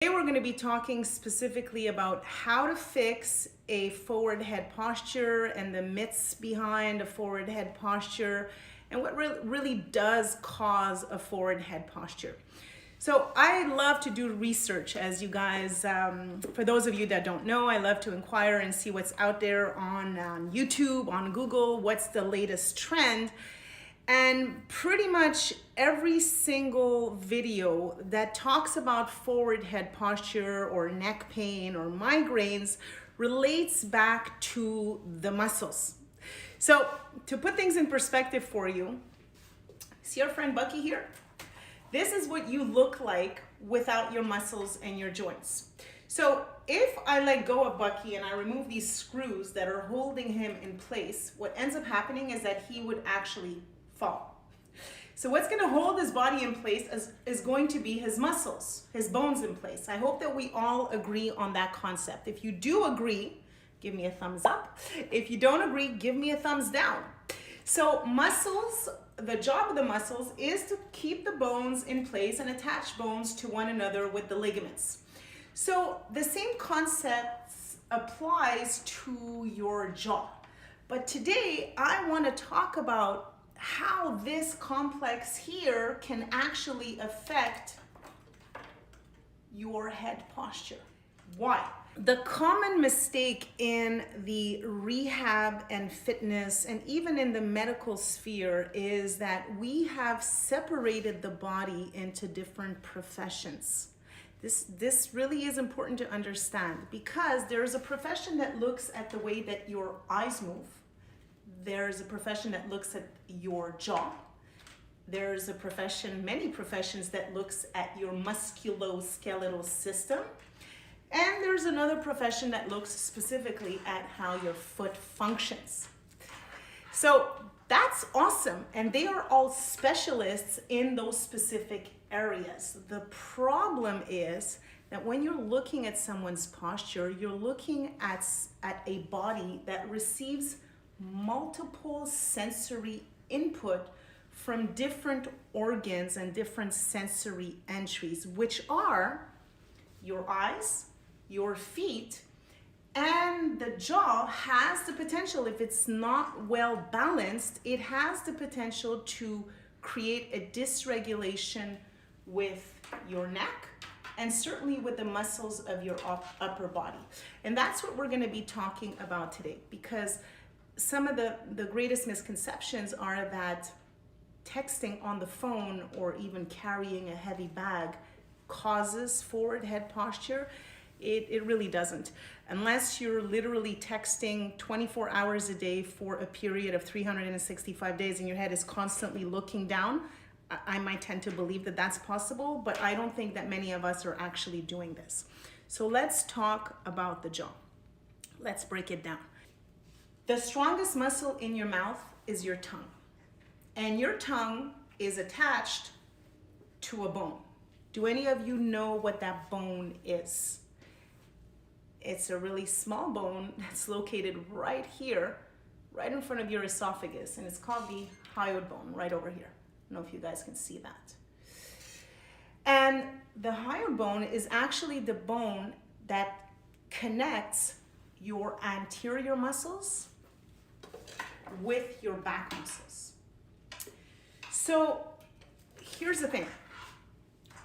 Today we're going to be talking specifically about how to fix a forward head posture and the myths behind a forward head posture and what really does cause a forward head posture. So I love to do research, as you guys, for those of you that don't know, I love to inquire and see what's out there on YouTube, on Google, what's the latest trend. And pretty much every single video that talks about forward head posture or neck pain or migraines relates back to the muscles. So to put things in perspective for you, see our friend Bucky here? This is what you look like without your muscles and your joints. So if I let go of Bucky and I remove these screws that are holding him in place, what ends up happening is that he would actually fall. So what's going to hold his body in place is going to be his muscles, his bones in place. I hope that we all agree on that concept. If you do agree, give me a thumbs up. If you don't agree, give me a thumbs down. So muscles, the job of the muscles is to keep the bones in place and attach bones to one another with the ligaments. So the same concept applies to your jaw. But today I want to talk about how this complex here can actually affect your head posture. Why? The common mistake in the rehab and fitness and even in the medical sphere is that we have separated the body into different professions. This really is important to understand because there's a profession that looks at the way that your eyes move. There's a profession that looks at your jaw. There's a profession, many professions that looks at your musculoskeletal system. And there's another profession that looks specifically at how your foot functions. So that's awesome. And they are all specialists in those specific areas. The problem is that when you're looking at someone's posture, you're looking at a body that receives multiple sensory input from different organs and different sensory entries, which are your eyes, your feet, and the jaw has the potential, if it's not well balanced, it has the potential to create a dysregulation with your neck and certainly with the muscles of your upper body. And that's what we're going to be talking about today, because some of the greatest misconceptions are that texting on the phone or even carrying a heavy bag causes forward head posture. It really doesn't. Unless you're literally texting 24 hours a day for a period of 365 days and your head is constantly looking down, I might tend to believe that that's possible, but I don't think that many of us are actually doing this. So let's talk about the jaw. Let's break it down. The strongest muscle in your mouth is your tongue. And your tongue is attached to a bone. Do any of you know what that bone is? It's a really small bone that's located right here, right in front of your esophagus, and it's called the hyoid bone, right over here. I don't know if you guys can see that. And the hyoid bone is actually the bone that connects your anterior muscles with your back muscles. So here's the thing.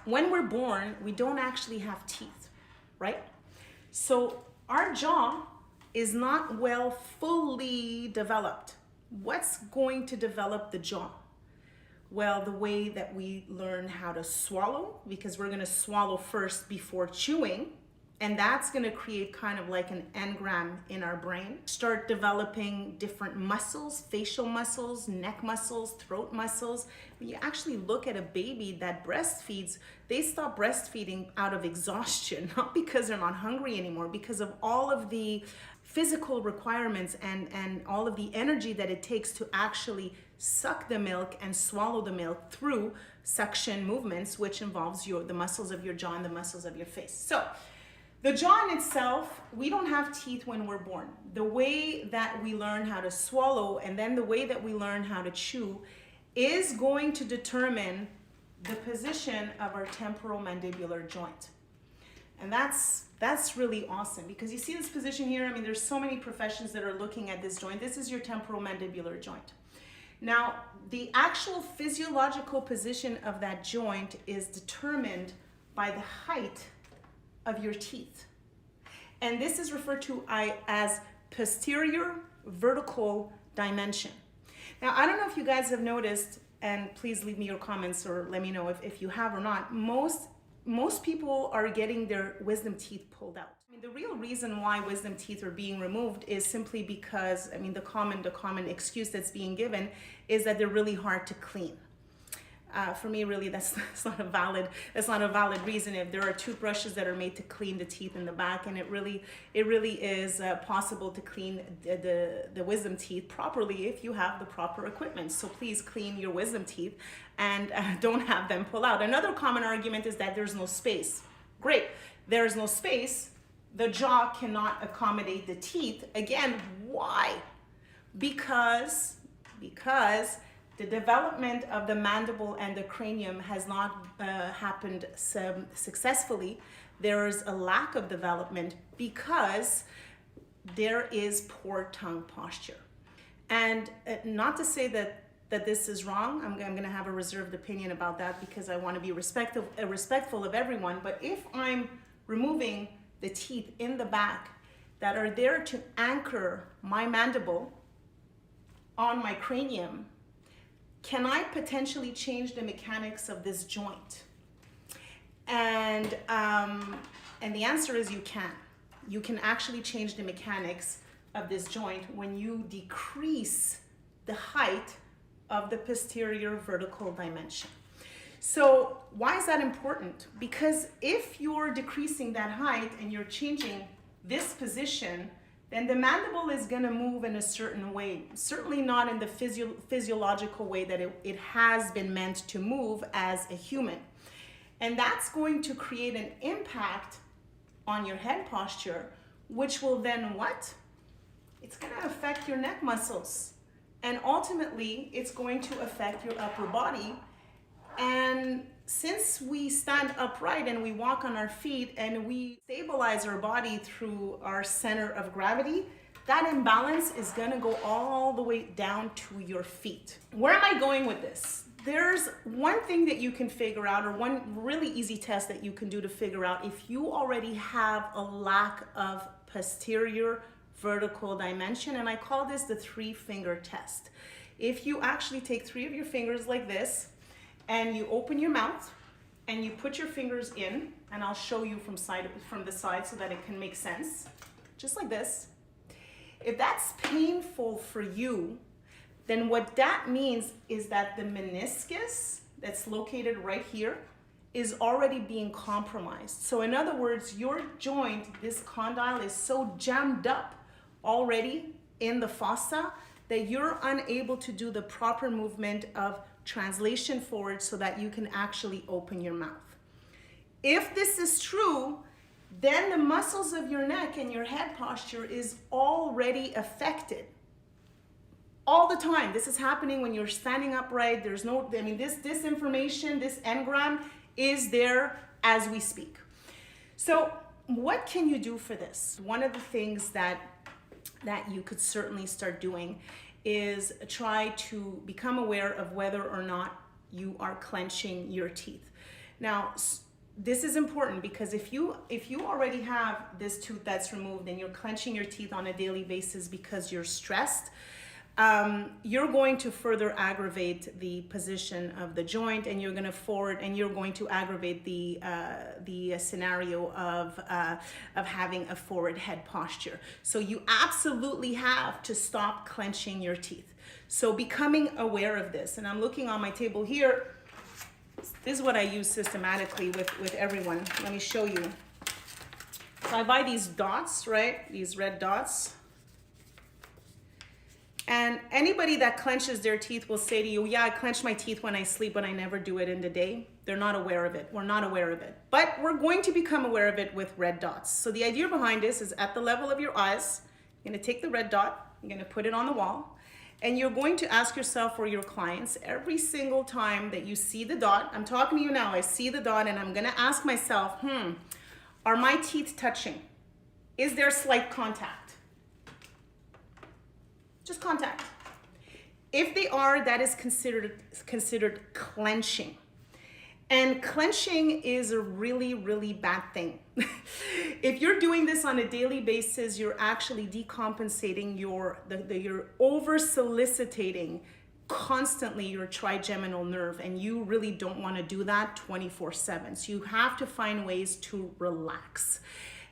When we're born, we don't actually have teeth, right? So our jaw is not well fully developed. What's going to develop the jaw? Well, the way that we learn how to swallow, because we're going to swallow first before chewing. And that's going to create kind of like an engram in our brain. Start developing different muscles, facial muscles, neck muscles, throat muscles. When you actually look at a baby that breastfeeds, they stop breastfeeding out of exhaustion, not because they're not hungry anymore, because of all of the physical requirements and all of the energy that it takes to actually suck the milk and swallow the milk through suction movements, which involves the muscles of your jaw and the muscles of your face. So the jaw in itself, we don't have teeth when we're born. The way that we learn how to swallow and then the way that we learn how to chew is going to determine the position of our temporomandibular joint. And that's really awesome, because you see this position here. I mean, there's so many professions that are looking at this joint. This is your temporomandibular joint. Now, the actual physiological position of that joint is determined by the height of your teeth. And this is referred to as posterior vertical dimension. Now, I don't know if you guys have noticed, and please leave me your comments or let me know if you have or not, most people are getting their wisdom teeth pulled out. I mean, the real reason why wisdom teeth are being removed is simply because, I mean, the common excuse that's being given is that they're really hard to clean. For me, really, that's not a valid reason. If there are toothbrushes that are made to clean the teeth in the back, and it really is possible to clean the wisdom teeth properly if you have the proper equipment. So please clean your wisdom teeth and don't have them pull out. Another common argument is that there's no space. Great, there's no space. The jaw cannot accommodate the teeth. Again, why? Because the development of the mandible and the cranium has not happened successfully. There is a lack of development because there is poor tongue posture. And not to say that this is wrong. I'm going to have a reserved opinion about that because I want to be respectful of everyone. But if I'm removing the teeth in the back that are there to anchor my mandible on my cranium, can I potentially change the mechanics of this joint? And the answer is you can. You can actually change the mechanics of this joint when you decrease the height of the posterior vertical dimension. So why is that important? Because if you're decreasing that height and you're changing this position, then the mandible is going to move in a certain way, certainly not in the physiological way that it has been meant to move as a human. And that's going to create an impact on your head posture, which will then what? It's going to affect your neck muscles. And ultimately, it's going to affect your upper body. And since we stand upright and we walk on our feet and we stabilize our body through our center of gravity, that imbalance is going to go all the way down to your feet. Where am I going with this? There's one thing that you can figure out, or one really easy test that you can do to figure out if you already have a lack of posterior vertical dimension, and I call this the 3-finger test. If you actually take 3 of your fingers like this, and you open your mouth and you put your fingers in, and I'll show you from the side so that it can make sense, just like this. If that's painful for you, then what that means is that the meniscus that's located right here is already being compromised. So in other words, your joint, this condyle, is so jammed up already in the fossa that you're unable to do the proper movement of translation forward so that you can actually open your mouth. If this is true, then the muscles of your neck and your head posture is already affected. All the time. This is happening when you're standing upright. There's no, I mean, this information, this engram is there as we speak. So what can you do for this? One of the things that you could certainly start doing is try to become aware of whether or not you are clenching your teeth. Now, this is important because if you already have this tooth that's removed and you're clenching your teeth on a daily basis because you're stressed, you're going to further aggravate the position of the joint, and you're going to aggravate the scenario of having a forward head posture. So you absolutely have to stop clenching your teeth. So becoming aware of this, and I'm looking on my table here. This is what I use systematically with everyone. Let me show you. So I buy these dots, right? These red dots. And anybody that clenches their teeth will say to you, yeah, I clench my teeth when I sleep, but I never do it in the day. They're not aware of it. We're not aware of it. But we're going to become aware of it with red dots. So the idea behind this is at the level of your eyes, you're going to take the red dot, you're going to put it on the wall, and you're going to ask yourself or your clients every single time that you see the dot, I'm talking to you now, I see the dot, and I'm going to ask myself, Are my teeth touching? Is there slight contact? Just contact. If they are, that is considered clenching. And clenching is a really, really bad thing. If you're doing this on a daily basis, you're actually decompensating you're over soliciting constantly your trigeminal nerve, and you really don't want to do that 24/7. So you have to find ways to relax.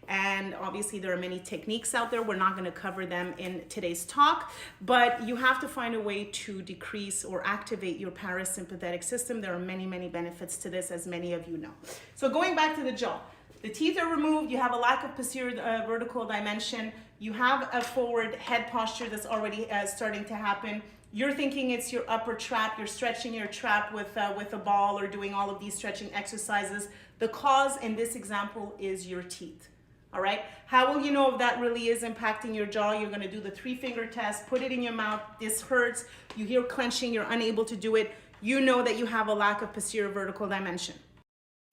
And obviously there are many techniques out there. We're not going to cover them in today's talk, but you have to find a way to decrease or activate your parasympathetic system. There are many, many benefits to this, as many of you know. So going back to the jaw, the teeth are removed. You have a lack of posterior vertical dimension. You have a forward head posture that's already starting to happen. You're thinking it's your upper trap. You're stretching your trap with a ball or doing all of these stretching exercises. The cause in this example is your teeth. All right, how will you know if that really is impacting your jaw? You're gonna do the 3-finger test, put it in your mouth, this hurts, you hear clenching, you're unable to do it, you know that you have a lack of posterior vertical dimension.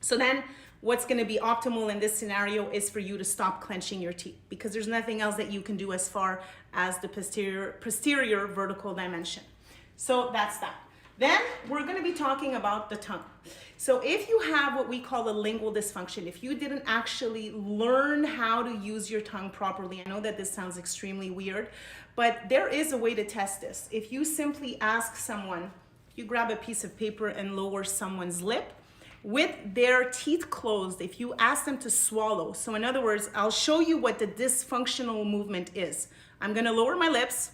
So then what's gonna be optimal in this scenario is for you to stop clenching your teeth, because there's nothing else that you can do as far as the posterior vertical dimension. So that's that. Then we're going to be talking about the tongue. So if you have what we call a lingual dysfunction, if you didn't actually learn how to use your tongue properly, I know that this sounds extremely weird, but there is a way to test this. If you simply ask someone, you grab a piece of paper and lower someone's lip with their teeth closed, if you ask them to swallow. So in other words, I'll show you what the dysfunctional movement is. I'm going to lower my lips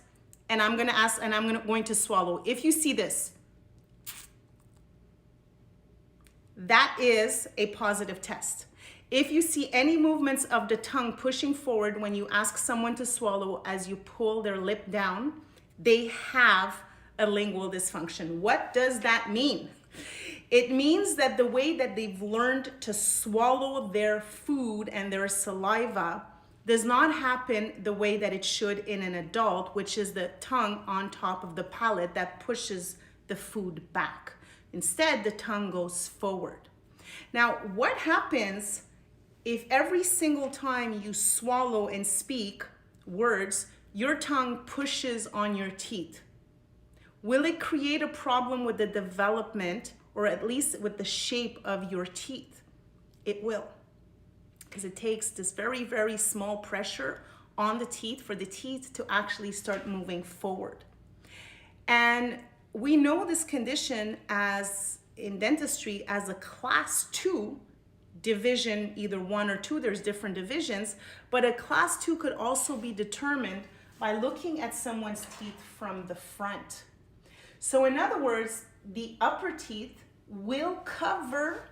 and I'm going to ask, and I'm going to swallow. If you see this, that is a positive test. If you see any movements of the tongue pushing forward when you ask someone to swallow as you pull their lip down, they have a lingual dysfunction. What does that mean? It means that the way that they've learned to swallow their food and their saliva does not happen the way that it should in an adult, which is the tongue on top of the palate that pushes the food back. Instead, the tongue goes forward. Now, what happens if every single time you swallow and speak words, your tongue pushes on your teeth? Will it create a problem with the development, or at least with the shape of your teeth? It will, because it takes this very, very small pressure on the teeth for the teeth to actually start moving forward. And we know this condition as in dentistry as a class 2 division, either 1 or 2, there's different divisions, but a class 2 could also be determined by looking at someone's teeth from the front. So in other words, the upper teeth will cover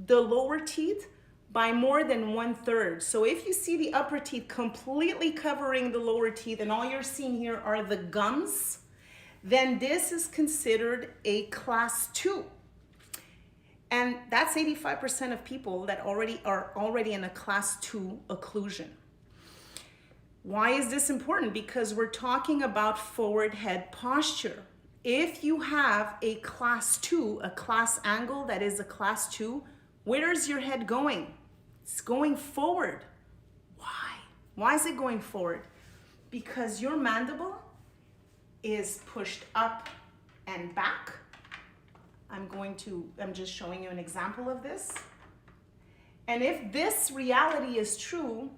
the lower teeth by more than 1/3. So if you see the upper teeth completely covering the lower teeth and all you're seeing here are the gums, then this is considered a class 2. And that's 85% of people that are already in a class 2 occlusion. Why is this important? Because we're talking about forward head posture. If you have a class 2, a class angle that is a class 2, where's your head going? It's going forward. Why? Why is it going forward? Because your mandible is pushed up and back. I'm just showing you an example of this. And if this reality is true,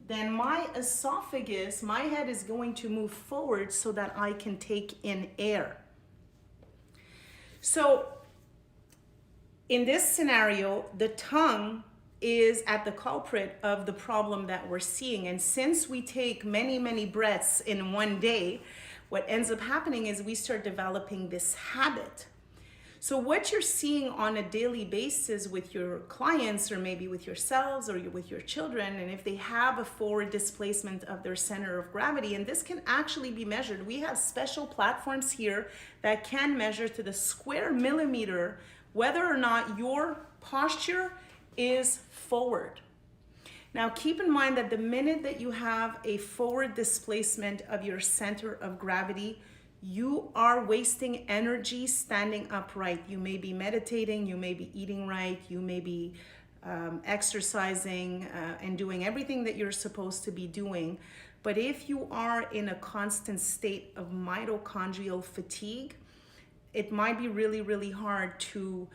then my esophagus, my head is going to move forward so that I can take in air. So in this scenario, the tongue is at the culprit of the problem that we're seeing. And since we take many, many breaths in one day, what ends up happening is we start developing this habit. So what you're seeing on a daily basis with your clients, or maybe with yourselves or with your children, and if they have a forward displacement of their center of gravity, and this can actually be measured. We have special platforms here that can measure to the square millimeter whether or not your posture is forward. Now keep in mind that the minute that you have a forward displacement of your center of gravity, you are wasting energy standing upright. You may be meditating, you may be eating right, you may be exercising and doing everything that you're supposed to be doing. But if you are in a constant state of mitochondrial fatigue, it might be really, really hard to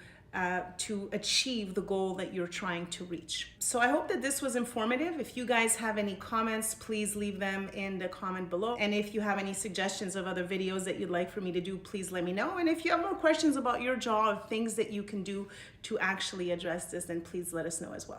achieve the goal that you're trying to reach. So I hope that this was informative. If you guys have any comments, please leave them in the comment below. And if you have any suggestions of other videos that you'd like for me to do, please let me know. And if you have more questions about your jaw or things that you can do to actually address this, then please let us know as well.